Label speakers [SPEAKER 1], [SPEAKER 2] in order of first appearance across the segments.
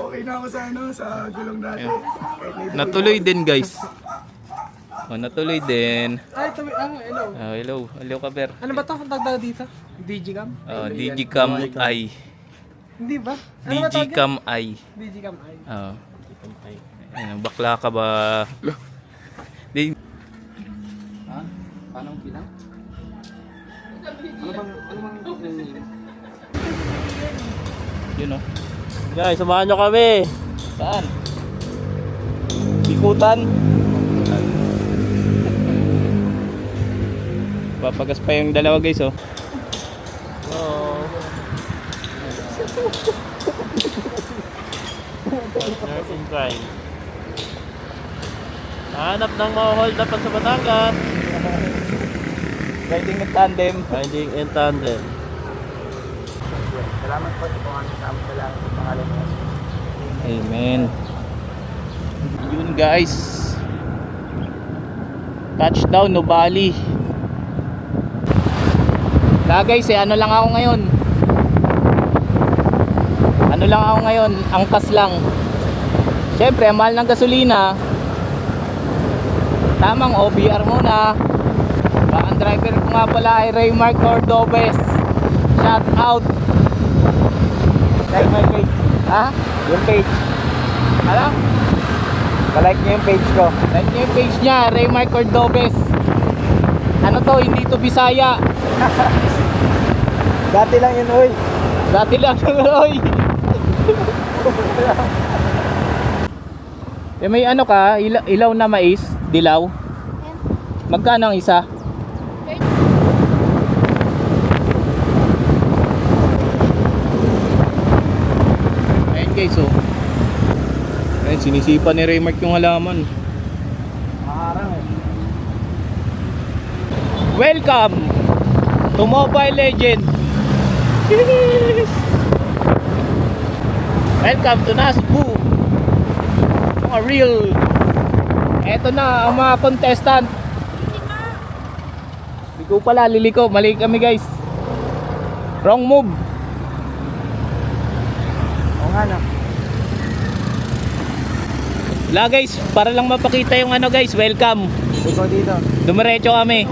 [SPEAKER 1] Okay na ako sa ano, sa gulong dati.
[SPEAKER 2] Natuloy din guys. Oh, natuloy din.
[SPEAKER 3] Ay, ito, hello.
[SPEAKER 2] Hello. Hello ka, Ber.
[SPEAKER 3] Ano ba ito? Dagdag dito? Digicam?
[SPEAKER 2] Digicam I.
[SPEAKER 3] Hindi ba? Ano ba tawag yan?
[SPEAKER 2] Digicam I.
[SPEAKER 3] Digicam ay.
[SPEAKER 2] Ayun, bakla ka ba? Di...
[SPEAKER 3] Ha? Paano bilang? Ano bang
[SPEAKER 2] Yun oh.
[SPEAKER 4] Guys, samahan nyo kami.
[SPEAKER 2] Saan? Ikutan? Papagas pa yung dalawa guys oh.
[SPEAKER 4] Oh. Partners in crime. Hanap ng mga hold up sa Batangas.
[SPEAKER 2] Riding in tandem.
[SPEAKER 4] Riding in tandem.
[SPEAKER 1] Salamat po kung ano sa amin. Salamat po pangalan mo.
[SPEAKER 2] Amen. Yun guys. Touchdown Nubali. Guys, ano lang ako ngayon. Angkas lang. Siyempre, ang mahal ng gasolina. Tamang OBR muna. Ang driver ko nga pala ay Raymark Cordobes. Shout out. Like my page. Ha? Yung page. Ano? Palike niyo yung page ko. Like niyo yung page niya, Raymark Cordobes. Ano to, hindi to Bisaya.
[SPEAKER 1] Dati lang yun, oy.
[SPEAKER 2] Dati lang yun, oy. May ano ka, ilaw na mais, dilaw. Magkano ang isa? Ayun guys, oh. Ayun, sinisipa ni Raymark yung halaman.
[SPEAKER 1] Maharang eh.
[SPEAKER 2] Welcome to Mobile Legend. Welcome to Nasbu. Mga real. Eto na ang mga contestant. Liliko pala, liliko. Mali kami guys. Wrong move.
[SPEAKER 1] Oo nga na.
[SPEAKER 2] Wala guys, para lang mapakita yung ano guys, welcome.
[SPEAKER 1] Ikaw dito.
[SPEAKER 2] Dumiretso kami.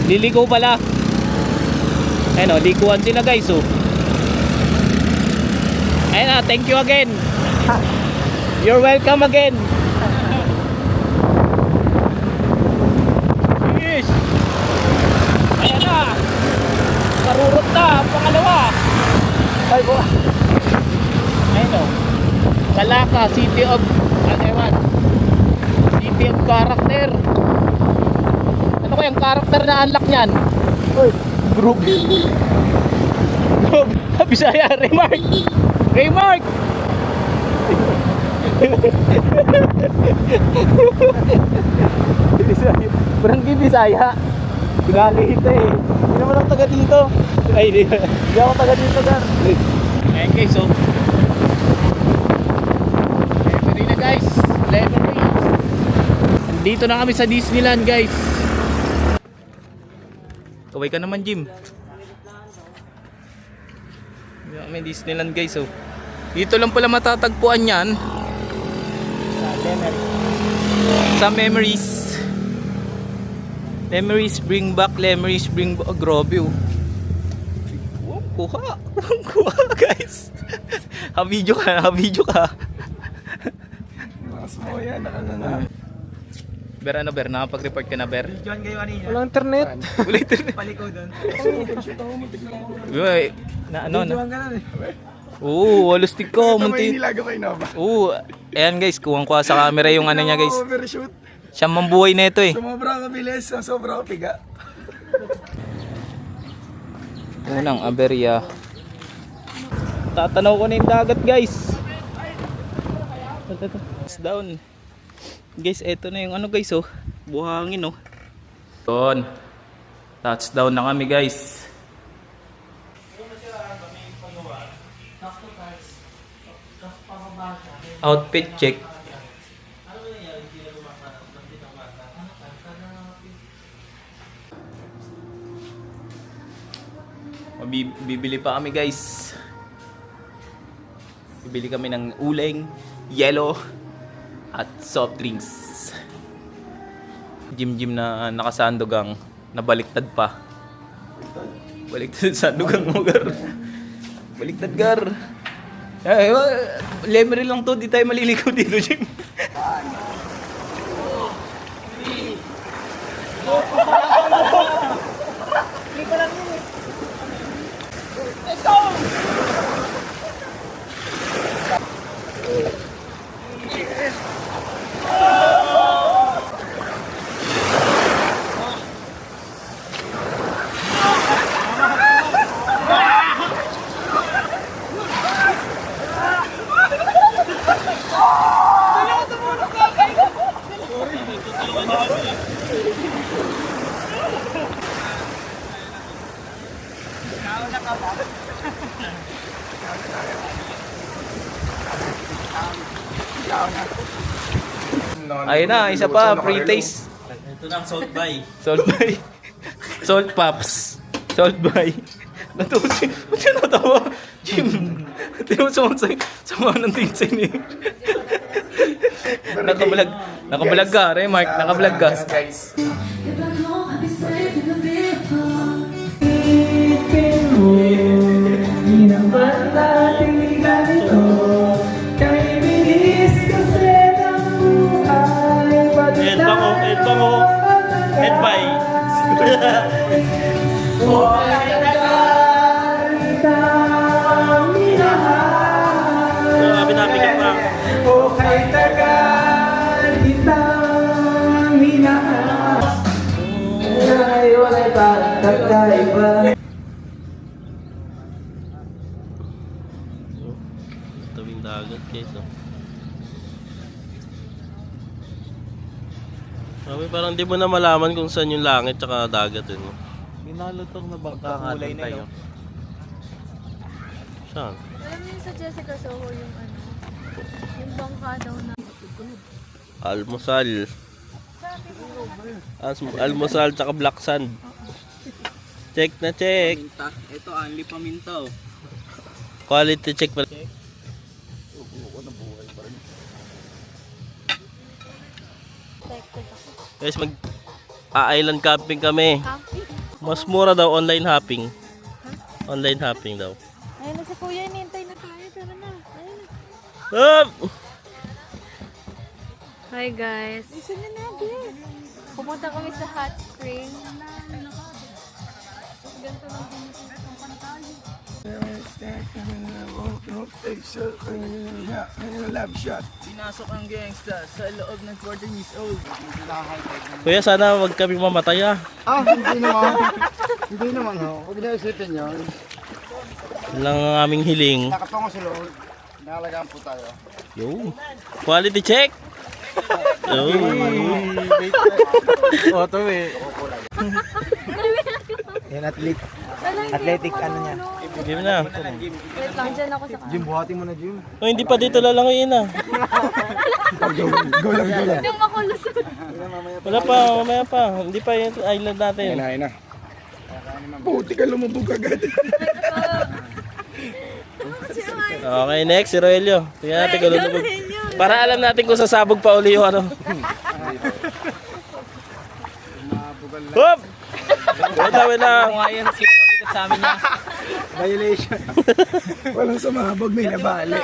[SPEAKER 2] Liliko pala. Ayun o, likuan sila guys oh. Ayun na, thank you again. You're welcome again. Yes. Ayan na. Karurot na, pangalawa.
[SPEAKER 1] Ay, po.
[SPEAKER 2] Ayun o. Kalaka, City of City of Character. Ano kayang character na unlock niyan?
[SPEAKER 1] Uy.
[SPEAKER 2] Group. Group. Bisaya, Raymark. Raymark. Bisaya. Barangay Bisaya. Pinalita eh.
[SPEAKER 1] Hindi naman ako taga dito.
[SPEAKER 2] Ay, di.
[SPEAKER 1] Hindi ako taga dito, Gar.
[SPEAKER 2] Ayan guys, oh. Levery na guys. Levery. Dito na kami sa Disneyland guys. Kaway ka naman, Jim. May Disneyland guys oh. Dito lang pala matatagpuan yan. Sa memories. Memories bring back, memories bring back. Oh, grabe oh. Kuha. Kuha guys. Ha-video ka, ha-video ka.
[SPEAKER 1] Mas mo yan, nakanganga.
[SPEAKER 2] Ber, ano Ber? Nakapag-report ka na Ber?
[SPEAKER 1] Diyan kayo kanina.
[SPEAKER 3] Walang internet.
[SPEAKER 2] Wala internet.
[SPEAKER 1] Paliko doon.
[SPEAKER 2] Uy, na ano na?
[SPEAKER 1] Diyan ka na eh.
[SPEAKER 2] Oo, walustig ko,
[SPEAKER 1] Ito may
[SPEAKER 2] munti.
[SPEAKER 1] nilaga kay Nova.
[SPEAKER 2] Oo, ayan guys, kuha sa camera yung ano niya guys.
[SPEAKER 1] Overshoot.
[SPEAKER 2] Siya mambuhay na ito eh.
[SPEAKER 1] Sumobra ka bilis, sobra ka piga.
[SPEAKER 2] Unang aberya. Tatanaw ko na yung dagat guys. It's down. Guys, eto na yung ano guys oh. Buhangin oh. Doon. Touchdown na kami guys. Outfit check. Bibili pa kami guys. bili kami ng uling, yelo, at soft drinks. Gym na nakasandogang, nabaliktad pa. Baliktad sandogang mo, gar. Baliktad, gar. Lemery lang to, di tayo maliligaw dito, Jim. Ayun na, isa pa, pre-taste.
[SPEAKER 4] Ito na ang salt buy.
[SPEAKER 2] Salt by. Salt pops. Salt by. Natuwa siya. Ba't siya natawa? Jim. Tingnan mo sama ng tinsay ni. Nakabalag. Nakabalag ka, Mark. Nakabalag ka.
[SPEAKER 1] Guys.
[SPEAKER 4] Head bango. Head buy. So, happy ka pa. Tabing dagat guys, oh. Sabi, parang di mo na malaman kung saan yung langit tsaka dagat yun. Binalutong na bangka nga doon tayo. Saan?
[SPEAKER 5] Alam niyo sa Jessica Soho yung ano, yung bangka daw na.
[SPEAKER 4] Almusal. Almusal tsaka black sand. Check na check.
[SPEAKER 2] Ito, only paminta.
[SPEAKER 4] Quality check pala. Guys, mag-island camping kami.
[SPEAKER 5] Camping?
[SPEAKER 4] Mas mura daw online hopping. Online hopping daw.
[SPEAKER 5] Ayun na si Kuya, hinihintay na tayo. Tara na. Ayun na.
[SPEAKER 4] Up!
[SPEAKER 5] Hi guys. Listen na natin. Pupunta kami sa hot spring. Ganito lang din ito.
[SPEAKER 1] Love shot.
[SPEAKER 2] Pinasok ang gangsta sa loob ng 14 years old.
[SPEAKER 4] Kuya, sana wag kami mamatay ah.
[SPEAKER 3] Hindi naman. Hindi naman ho. Huwag na isipin yun.
[SPEAKER 4] Yun lang ang aming hiling.
[SPEAKER 3] Nakatungo sa loob. Nalagaan po tayo.
[SPEAKER 4] Yo. Quality check. Yo.
[SPEAKER 3] Oto eh.
[SPEAKER 1] Yan, athletic ano niya.
[SPEAKER 4] Game na.
[SPEAKER 5] Wait lang, dyan ako sa
[SPEAKER 3] Jim, buhati mo na Jim.
[SPEAKER 4] Oh, hindi pa dito lalangoyin ah.
[SPEAKER 1] Go lang.
[SPEAKER 5] Yung makulusot.
[SPEAKER 4] Wala pa, mamaya pa. Hindi pa yung island natin.
[SPEAKER 1] Ayun na. Puti ka lumubog agad.
[SPEAKER 4] Okay, next si Roelio. Tingnan natin kung lulubog. Para alam natin kung sasabog pa uli yung ano. Hop! Wait lang.
[SPEAKER 2] Kung nga yan, sino mabigat sa amin niya?
[SPEAKER 3] Violation.
[SPEAKER 1] Walang sumabog, may nabali.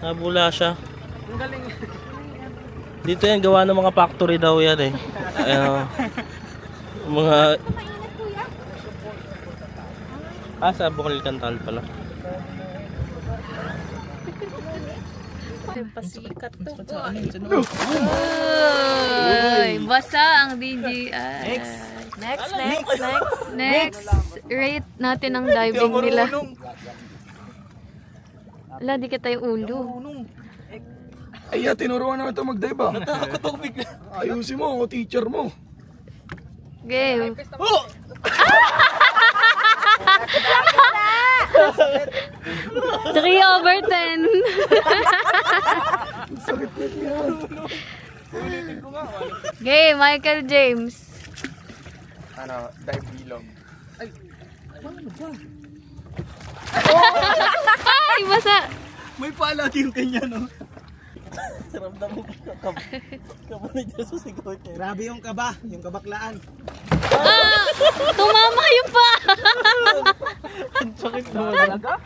[SPEAKER 4] Nabula siya. Dito yan, gawa ng mga factory daw yan eh. Mga... sa Bukal Cantal pala.
[SPEAKER 5] Pasikat to. Uy, basa ang DJI. Next. Rate natin ang diving nila. Wala, di kita yung ulo.
[SPEAKER 1] Ay, tinuruan naman ito mag-dive ah. Natatakot bigla. Ayusin mo, ako teacher mo.
[SPEAKER 5] Game. Three over 10.
[SPEAKER 1] Sakit yan.
[SPEAKER 5] Game, Michael James.
[SPEAKER 1] Ano, dive bilog.
[SPEAKER 5] Ay, basa!
[SPEAKER 3] May palag yung kanya, no?
[SPEAKER 4] Ramdam mo kabalik dyan sa sigaw niya.
[SPEAKER 3] Grabe yung kaba, yung kabaklaan.
[SPEAKER 5] Ah! Tumama yung pa!
[SPEAKER 4] Ang sakit naman talaga.